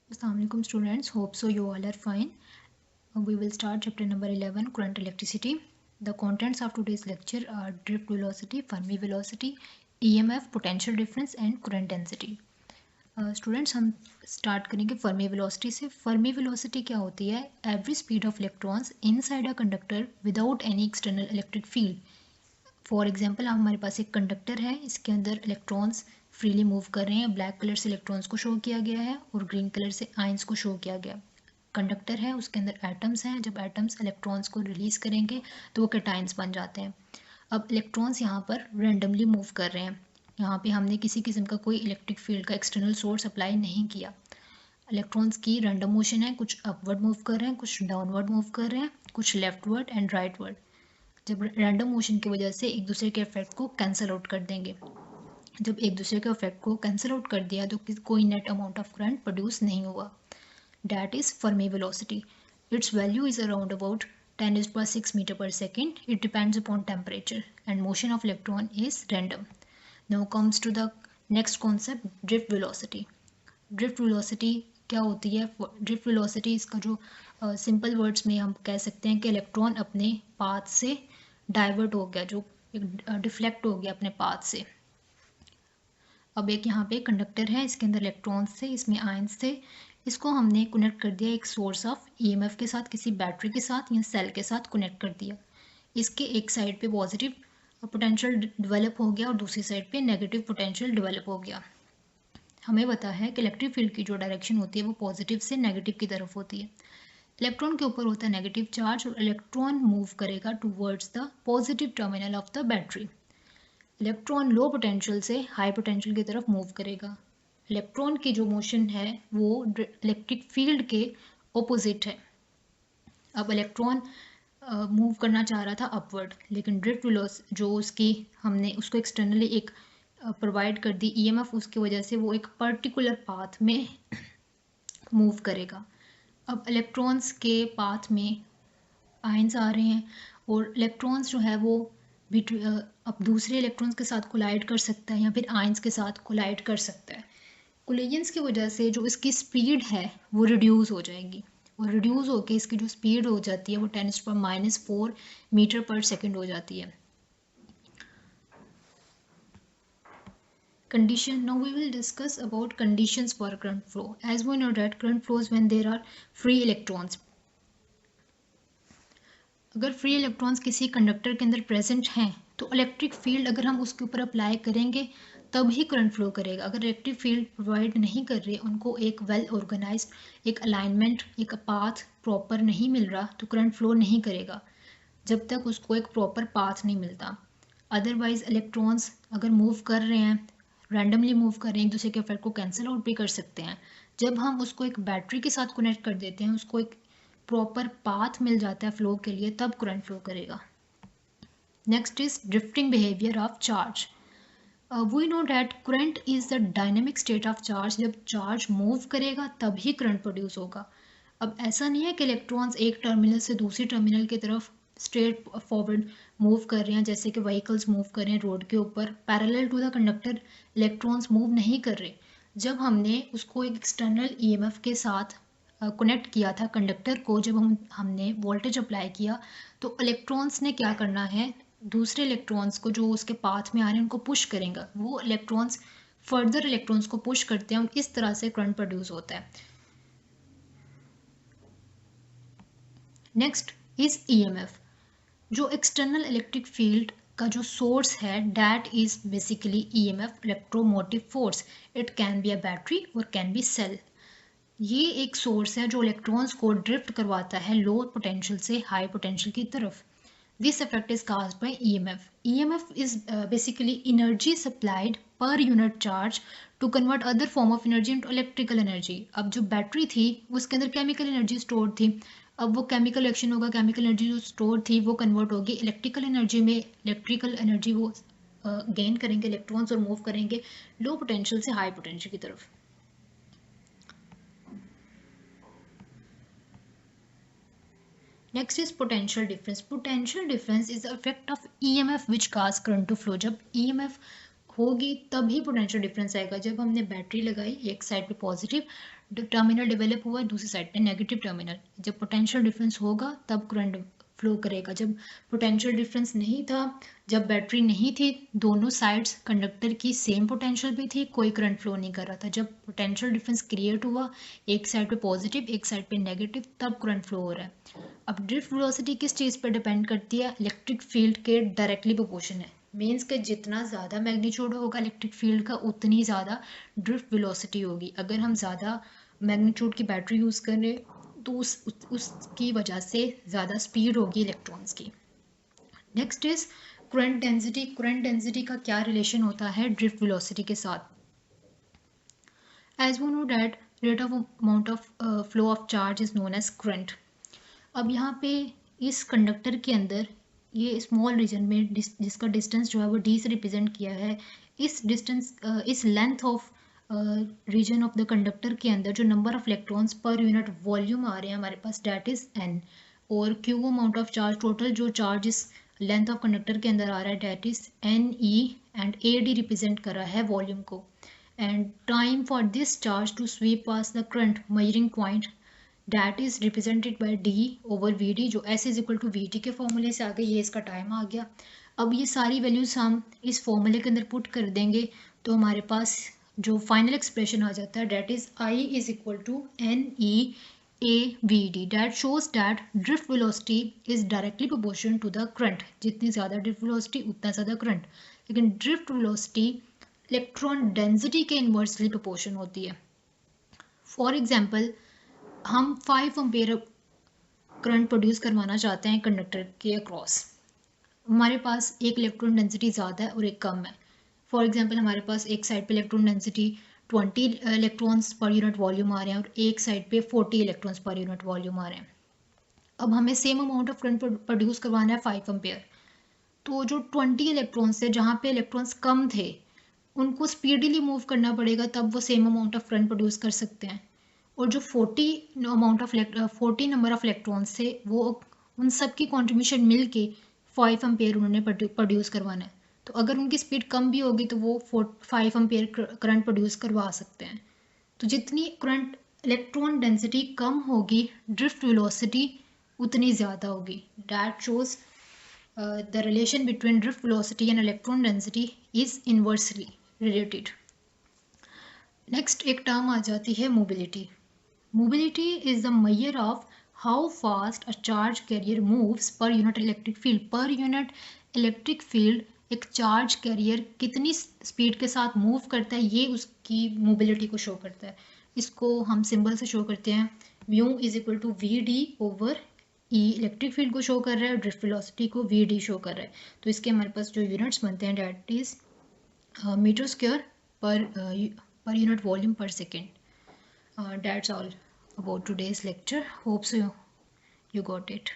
Assalamualaikum students, hope so you all are fine. We will start chapter number 11, current electricity. The contents of today's lecture are drift velocity, Fermi velocity, EMF, potential difference and current density. Students, हम start करेंगे Fermi velocity से. Fermi velocity क्या होती है? Average speed of electrons inside a conductor without any external electric field. For example हमारे पास एक conductor है, इसके अंदर इलेक्ट्रॉन्स फ्रीली मूव कर रहे हैं. ब्लैक कलर से इलेक्ट्रॉन्स को शो किया गया है और ग्रीन कलर से आयंस को शो किया गया. कंडक्टर है, उसके अंदर एटम्स हैं. जब एटम्स इलेक्ट्रॉन्स को रिलीज करेंगे तो वो कैटायंस बन जाते हैं. अब इलेक्ट्रॉन्स यहाँ पर रेंडमली मूव कर रहे हैं. यहाँ पे हमने किसी किस्म का कोई इलेक्ट्रिक फील्ड का एक्सटर्नल सोर्स अप्लाई नहीं किया. इलेक्ट्रॉन्स की रैंडम मोशन है, कुछ अपवर्ड मूव कर रहे हैं, कुछ डाउनवर्ड मूव कर रहे हैं, कुछ लेफ्टवर्ड एंड राइटवर्ड. जब रैंडम मोशन की वजह से एक दूसरे के इफेक्ट को कैंसिल आउट कर देंगे. जब एक दूसरे के इफेक्ट को कैंसिल आउट कर दिया तो कोई net amount of current produce नहीं हुआ. That is Fermi velocity. Its value is around about 10⁶ metre पर second. It depends upon temperature and motion of electron is random. Now comes to the next concept, drift velocity. Drift velocity क्या होती है? Drift velocity, इसका जो simple words में हम कह सकते हैं कि इलेक्ट्रॉन अपने पाथ से डाइवर्ट हो गया, जो डिफ्लेक्ट हो गया अपने पाथ से. अब एक यहाँ पे कंडक्टर है, इसके अंदर इलेक्ट्रॉन्स थे, इसमें आयंस थे. इसको हमने कनेक्ट कर दिया एक सोर्स ऑफ ईएमएफ के साथ, किसी बैटरी के साथ या सेल के साथ कनेक्ट कर दिया. इसके एक साइड पे पॉजिटिव पोटेंशियल डेवलप हो गया और दूसरी साइड पे नेगेटिव पोटेंशियल डेवलप हो गया. हमें पता है कि इलेक्ट्रिक फील्ड की जो डायरेक्शन होती है वो पॉजिटिव से नेगेटिव की तरफ होती है. इलेक्ट्रॉन के ऊपर होता है नेगेटिव चार्ज और इलेक्ट्रॉन मूव करेगा towards the positive terminal of the battery. Electron low potential से हाई पोटेंशियल की तरफ मूव करेगा. इलेक्ट्रॉन की जो मोशन है वो इलेक्ट्रिक फील्ड के ऑपोजिट है. अब इलेक्ट्रॉन मूव करना चाह रहा था अपवर्ड, लेकिन ड्रिफ्ट वेलोसिटी जो उसकी हमने उसको एक्सटर्नली एक प्रोवाइड कर दी ईएमएफ, उसकी वजह से वो एक पर्टिकुलर पाथ में मूव करेगा. अब इलेक्ट्रॉन्स के पाथ में आयंस आ रहे हैं और इलेक्ट्रॉन्स जो है वो अब दूसरे इलेक्ट्रॉन्स के साथ कोलाइड कर सकता है या फिर आयंस के साथ कोलाइड कर सकता है. कोलिजन्स की वजह से जो इसकी स्पीड है वो रिड्यूस हो जाएगी और रिड्यूस होकर इसकी जो स्पीड हो जाती है वो 10⁻⁴ मीटर पर सेकेंड हो जाती है. Condition. Now we will discuss about conditions for current flow. As we know that current flows when there are free electrons. अगर फ्री इलेक्ट्रॉन्स किसी कंडक्टर के अंदर प्रेजेंट हैं तो इलेक्ट्रिक फील्ड अगर हम उसके ऊपर अप्लाई करेंगे तब ही करंट फ्लो करेगा. अगर इलेक्ट्रिक फील्ड प्रोवाइड नहीं कर रहे, उनको एक वेल ऑर्गेनाइज्ड एक अलाइनमेंट, एक पाथ प्रॉपर नहीं मिल रहा तो करंट फ्लो नहीं करेगा जब तक उसको एक प्रॉपर पाथ नहीं मिलता. अदरवाइज इलेक्ट्रॉन्स अगर मूव कर रहे हैं, रैंडमली मूव कर रहे हैं, एक दूसरे के इफेक्ट को कैंसिल आउट भी कर सकते हैं. जब हम उसको एक बैटरी के साथ कनेक्ट कर देते हैं, उसको एक प्रॉपर पाथ मिल जाता है फ्लो के लिए, तब करंट फ्लो करेगा. Next is drifting behaviour of charge. We know that current is the dynamic state of charge. जब चार्ज मूव करेगा तभी करंट प्रोड्यूस होगा. अब ऐसा नहीं है कि इलेक्ट्रॉन्स एक टर्मिनल से दूसरी टर्मिनल की तरफ स्ट्रेट फॉरवर्ड मूव कर रहे हैं, जैसे कि व्हीकल्स मूव कर रहे हैं रोड के ऊपर. Parallel to the conductor electrons move नहीं कर रहे. जब हमने उसको एक एक्सटर्नल ईएमएफ के साथ कनेक्ट किया था कंडक्टर को, जब हमने वोल्टेज अप्लाई किया तो इलेक्ट्रॉन्स ने क्या करना है, दूसरे इलेक्ट्रॉन्स को जो उसके पाथ में आ रहे हैं उनको पुश करेंगे. वो इलेक्ट्रॉन्स फर्दर इलेक्ट्रॉन्स को पुश करते हैं, इस तरह से करंट प्रोड्यूस होता है. Next is EMF. जो एक्सटर्नल इलेक्ट्रिक फील्ड का जो सोर्स है that is basically EMF, electromotive force. It can be a battery और कैन बी सेल. ये एक सोर्स है जो इलेक्ट्रॉन्स को ड्रिफ्ट करवाता है लो पोटेंशियल से हाई पोटेंशियल की तरफ. This effect is caused by EMF. EMF is basically energy supplied per unit charge to convert other form of energy into electrical energy. अब जो बैटरी थी उसके अंदर केमिकल एनर्जी स्टोर थी. अब वो केमिकल एक्शन होगा, केमिकल एनर्जी जो स्टोर थी वो कन्वर्ट होगी इलेक्ट्रिकल एनर्जी में. इलेक्ट्रिकल एनर्जी वो गेन करेंगे इलेक्ट्रॉन्स और मूव करेंगे लो पोटेंशियल से हाई पोटेंशियल की तरफ. Next is potential difference. Potential difference is the effect of EMF which cause current to flow. जब EMF होगी तभी पोटेंशियल डिफरेंस आएगा. जब हमने बैटरी लगाई एक साइड पे पॉजिटिव, टर्मिनल डेवलप हुआ, दूसरी साइड पे नेगेटिव टर्मिनल। जब पोटेंशियल डिफरेंस होगा तब करंट फ्लो करेगा। जब पोटेंशियल डिफरेंस नहीं था, जब बैटरी नहीं थी, दोनों साइड्स कंडक्टर की सेम पोटेंशियल भी थी, कोई करंट फ्लो नहीं कर रहा था। जब पोटेंशियल डिफरेंस क्रिएट हुआ, एक साइड पे पॉजिटिव एक साइड पे नेगेटिव, तब करंट फ्लो हो रहा है। अब ड्रिफ्ट वेलोसिटी किस चीज़ पर डिपेंड करती है? इलेक्ट्रिक फील्ड के डायरेक्टली प्रोपोर्शन है। मीन्स के जितना ज़्यादा मैग्नीट्यूड होगा इलेक्ट्रिक फील्ड का, उतनी ज़्यादा ड्रिफ्ट वेलोसिटी होगी। अगर हम ज़्यादा मैग्नीट्यूड की बैटरी यूज़ करें तो उसकी वजह से ज़्यादा स्पीड होगी इलेक्ट्रॉन्स की। Next is current density. Current density का क्या रिलेशन होता है ड्रिफ्ट वेलोसिटी के साथ? As we know that rate of amount of flow of charge is known as current. अब यहाँ पे इस कंडक्टर के अंदर ये स्मॉल रीजन में जिसका डिस्टेंस जो है वो d से रिप्रेजेंट किया है, इस डिस्टेंस इस length of region of the conductor के अंदर जो नंबर ऑफ इलेक्ट्रॉन्स पर यूनिट वॉल्यूम आ रहे हैं हमारे पास, डेट इज n। और Q amount of charge, total जो चार्ज इस लेंथ ऑफ कंडक्टर के अंदर आ रहा है, that is NE, and AD represent कर रहा है वॉल्यूम को। And time for this charge to sweep pass the current measuring point, that is represented by d over vd, जो s is equal to vt के फॉर्मूले से आ गई, ये इसका टाइम आ गया। अब ये सारी वैल्यूज हम इस फॉर्मूले के अंदर पुट कर देंगे तो हमारे पास जो फाइनल एक्सप्रेशन आ जाता है, that is I is equal to NE/AVD। That shows that drift velocity is directly proportional to the current. जितनी ज़्यादा ड्रिफ्ट वेलोसिटी उतना ज़्यादा करंट। लेकिन ड्रिफ्ट वेलोसिटी इलेक्ट्रॉन डेंसिटी के इन्वर्सली प्रोपोर्शन होती है। फॉर एग्जाम्पल, हम 5 एम्पेयर करंट प्रोड्यूस करवाना चाहते हैं कंडक्टर के अक्रॉस। हमारे पास एक इलेक्ट्रॉन डेंसिटी ज़्यादा है और एक कम है। फॉर एग्जांपल, हमारे पास एक साइड पे इलेक्ट्रॉन डेंसिटी 20 इलेक्ट्रॉन्स पर यूनिट वॉल्यूम आ रहे हैं और एक साइड पे 40 इलेक्ट्रॉन्स पर यूनिट वॉल्यूम आ रहे हैं। अब हमें same amount of current produce करवाना है 5 एम्पेयर। तो जो 20 इलेक्ट्रॉन्स थे, जहाँ पे इलेक्ट्रॉन्स कम थे, उनको स्पीडीली मूव करना पड़ेगा, तब वो same amount of current produce कर सकते हैं। और जो 40 नंबर ऑफ इलेक्ट्रॉन्स थे, वो उन सब की कॉन्ट्रीब्यूशन मिल के 5 एम्पेयर उन्होंने प्रोड्यूस करवाना है। तो अगर उनकी स्पीड कम भी होगी तो वो 5 एम्पेयर करंट प्रोड्यूस करवा सकते हैं। तो जितनी करंट इलेक्ट्रॉन डेंसिटी कम होगी, ड्रिफ्ट वेलोसिटी उतनी ज़्यादा होगी। That shows the relation between drift velocity and electron density is inversely related. Next एक टर्म आ जाती है mobility. Mobility is the measure of how fast a charge carrier moves per unit electric field. Per unit electric field एक charge carrier कितनी speed के साथ move करता है, ये उसकी मोबिलिटी को शो करता है। इसको हम सिंबल से शो करते हैं। Mu is equal to VD over E electric field को शो कर रहा है, ड्रिफ्ट वेलोसिटी को VD शो कर रहा है। तो इसके हमारे पास जो यूनिट्स बनते हैं, that is metre square per unit volume per second. That's all about today's lecture. Hope so you got it.